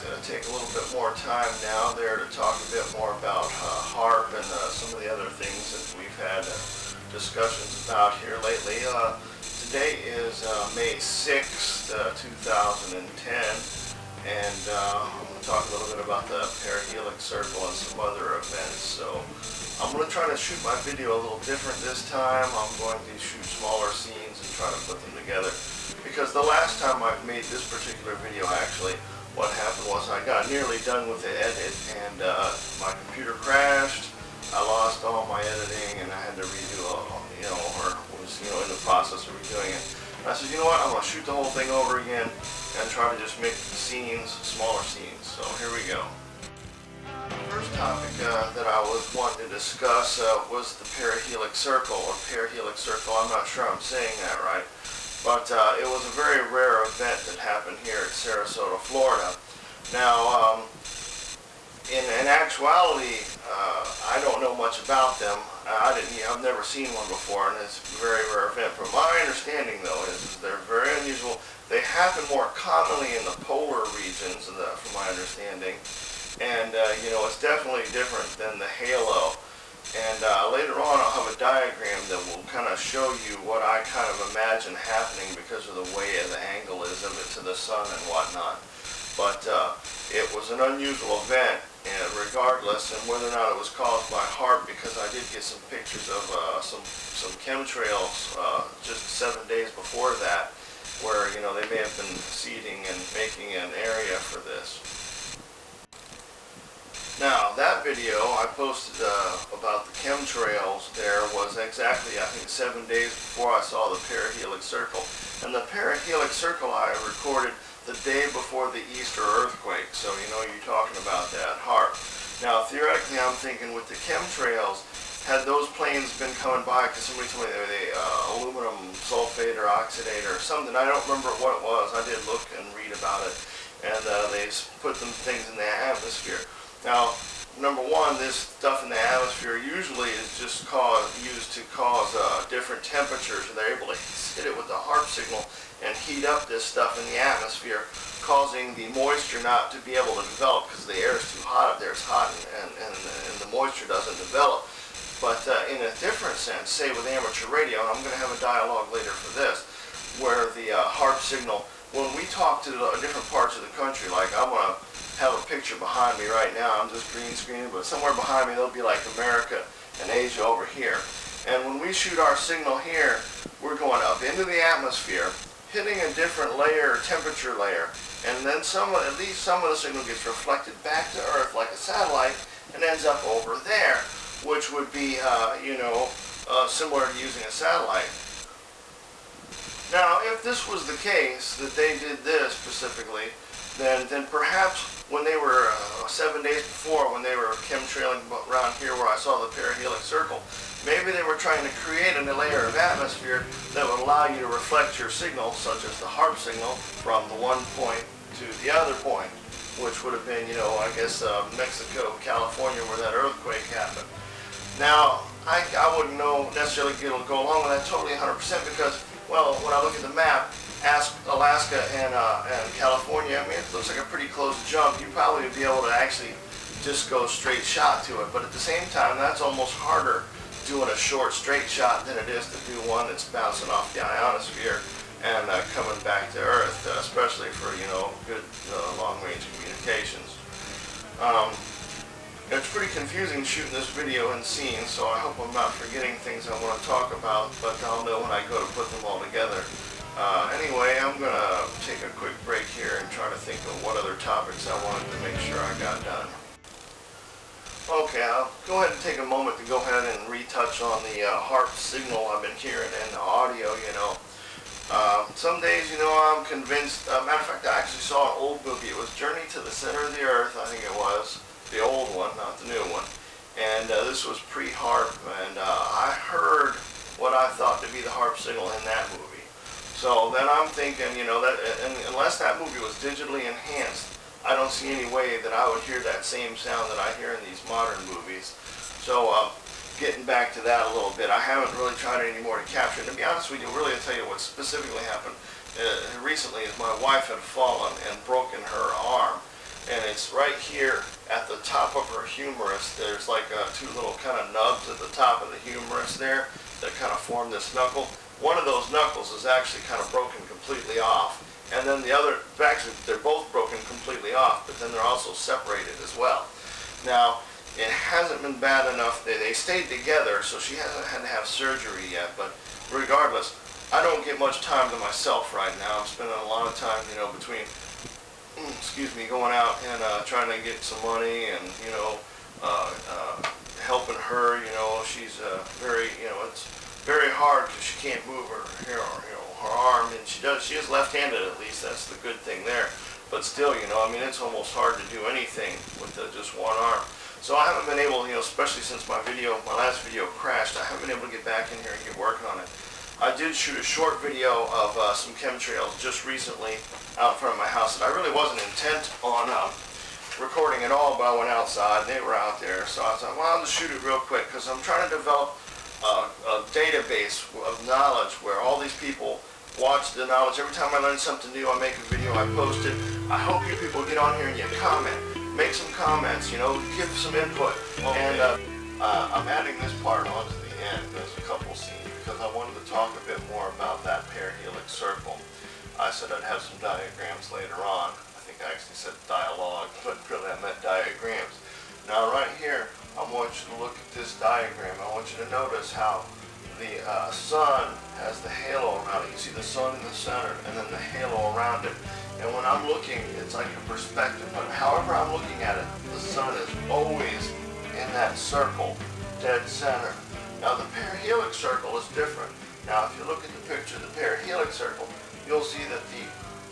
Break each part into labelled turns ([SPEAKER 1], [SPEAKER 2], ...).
[SPEAKER 1] going to take a little bit more time now there to talk a bit more about HAARP and some of the other things that we've had discussions about here lately. Today is May 6th, 2010, and I'm going to talk a little bit about the PARHELIC CIRCLE and some other events. So I'm going to try to shoot my video a little different this time. I'm going to shoot smaller scenes and try to put them together. Because the last time I made this particular video, actually, what happened was I got nearly done with the edit and my computer crashed. I lost all my editing and I had to redo, or was, in the process of redoing it. And I said, you know what, I'm going to shoot the whole thing over again and try to just make the scenes smaller scenes. So here we go. The first topic that I was wanting to discuss was the PARHELIC CIRCLE, or PARHELIC CIRCLE. I'm not sure I'm saying that right. But it was a very rare event that happened here at Sarasota, Florida. Now, in actuality, I don't know much about them. I've never seen one before, and it's a very rare event. From my understanding, though, is they're very unusual. They happen more commonly in the polar regions, from my understanding. And, it's definitely different than the halo. And later on I'll have a diagram that will kind of show you what I kind of imagine happening because of the way the angle is of it to the sun and whatnot. But it was an unusual event, and regardless, and whether or not it was caused by HAARP, because I did get some pictures of some chemtrails just 7 days before that, where they may have been seeding and making an area for this. Now, that video I posted about the chemtrails there was exactly, I think, 7 days before I saw the PARHELIC CIRCLE. And the PARHELIC CIRCLE I recorded the day before the Easter earthquake. So, you're talking about that, HAARP. Now, theoretically, I'm thinking with the chemtrails, had those planes been coming by, because somebody told me they were the aluminum sulfate or oxidate or something. I don't remember what it was. I did look and read about it. And they put them things in the atmosphere. Now, number one, this stuff in the atmosphere usually is just used to cause different temperatures. They're able to hit it with the HAARP signal and heat up this stuff in the atmosphere, causing the moisture not to be able to develop because the air is too hot up there. It's hot and the moisture doesn't develop. But in a different sense, say with amateur radio, and I'm going to have a dialogue later for this, where the HAARP signal, when we talk to different parts of the country, like I'm going to have a picture behind me right now. I'm just green screening, but somewhere behind me there'll be like America and Asia over here. And when we shoot our signal here, we're going up into the atmosphere, hitting a different layer, temperature layer, and then at least some of the signal gets reflected back to Earth like a satellite and ends up over there, which would be, similar to using a satellite. Now, if this was the case, that they did this specifically, then perhaps when they were 7 days before, when they were chemtrailing around here where I saw the PARHELIC CIRCLE, maybe they were trying to create a layer of atmosphere that would allow you to reflect your signal, such as the HAARP signal, from the one point to the other point, which would have been, I guess, Mexico, California, where that earthquake happened. Now, I wouldn't know necessarily be able to go along with that totally 100% because, well, when I look at the map, Alaska and California, I mean, it looks like a pretty close jump. You'd probably be able to actually just go straight shot to it. But at the same time, that's almost harder doing a short straight shot than it is to do one that's bouncing off the ionosphere and coming back to Earth, especially for, good long-range communications. It's pretty confusing shooting this video in scenes, so I hope I'm not forgetting things I want to talk about, but I'll know when I go to put them all together. Anyway, I'm going to take a quick break here and try to think of what other topics I wanted to make sure I got done. Okay, I'll go ahead and take a moment to go ahead and retouch on the HAARP signal I've been hearing and the audio, Some days, I'm convinced, matter of fact, I actually saw an old movie. It was Journey to the Center of the Earth, I think it was. The old one, not the new one. And this was pre-HAARP, and I heard what I thought to be the HAARP signal in that movie. So then I'm thinking, that unless that movie was digitally enhanced, I don't see any way that I would hear that same sound that I hear in these modern movies. So getting back to that a little bit, I haven't really tried anymore to capture it. To be honest with you, really, I'll tell you what specifically happened recently is my wife had fallen and broken her arm. And it's right here at the top of her humerus. There's like two little kind of nubs at the top of the humerus there that kind of form this knuckle. One of those knuckles is actually kind of broken completely off, and then the other, actually they're both broken completely off, but then they're also separated as well. Now, it hasn't been bad enough. They stayed together, so she hasn't had to have surgery yet, but regardless, I don't get much time to myself right now. I'm spending a lot of time, you know, between, excuse me, going out and trying to get some money and, you know, helping her. You know, she's very, you know, it's very hard because she can't move her, you know, her arm, and she is left-handed at least. That's the good thing there. But still, you know, I mean, it's almost hard to do anything with just one arm. So I haven't been able, you know, especially since my last video crashed, I haven't been able to get back in here and get working on it. I did shoot a short video of some chemtrails just recently out in front of my house, and I really wasn't intent on recording at all, but I went outside and they were out there. So I thought, well, I'll just shoot it real quick because I'm trying to develop a database of knowledge where all these people watch the knowledge. Every time I learn something new, I make a video, I post it. I hope you people get on here and you comment. Make some comments, you know, give some input. And I'm adding this part onto the end as a couple scene because I wanted to talk a bit more about that parahelic circle. I said I'd have some diagrams later on. I think I actually said dialogue, but really I meant diagrams. Now right here, I want you to look at this diagram. I want you to notice how the sun has the halo around it. You see the sun in the center and then the halo around it. And when I'm looking, it's like a perspective, but however I'm looking at it, the sun is always in that circle, dead center. Now the parahelic circle is different. Now if you look at the picture of the parahelic circle, you'll see that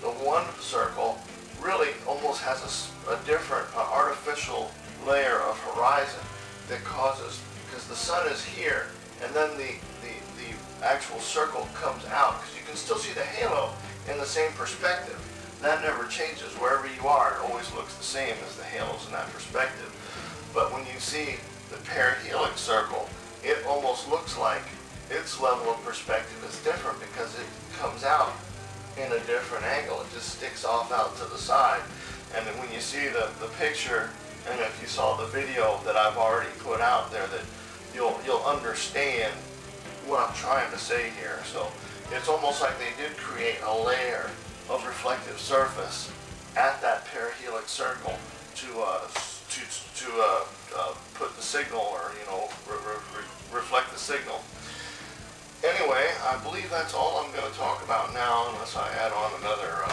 [SPEAKER 1] the one circle really almost has a different artificial layer of horizon that causes, because the sun is here, and then the actual circle comes out, because you can still see the halo in the same perspective. That never changes. Wherever you are, it always looks the same as the halos in that perspective. But when you see the parahelic circle, it almost looks like its level of perspective is different because it comes out in a different angle. It just sticks off out to the side. And then when you see the picture, and if you saw the video that I've already put out there, that you'll understand what I'm trying to say here. So it's almost like they did create a layer of reflective surface at that parahelic circle to put the signal, or you know, reflect the signal. Anyway, I believe that's all I'm going to talk about now, unless I add on another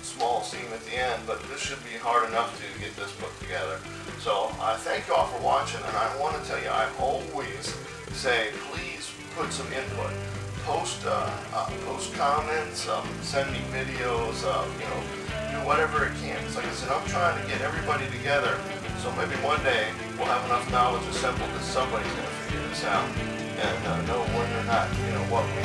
[SPEAKER 1] small scene at the end. But this should be hard enough to get this put together. So I thank you all for watching, and I want to tell you, I always say, please put some input. Post comments, send me videos, you know, do whatever it can. It's like I said, I'm trying to get everybody together, so maybe one day we'll have enough knowledge assembled that somebody's going to figure this out and know whether or not, you know, what we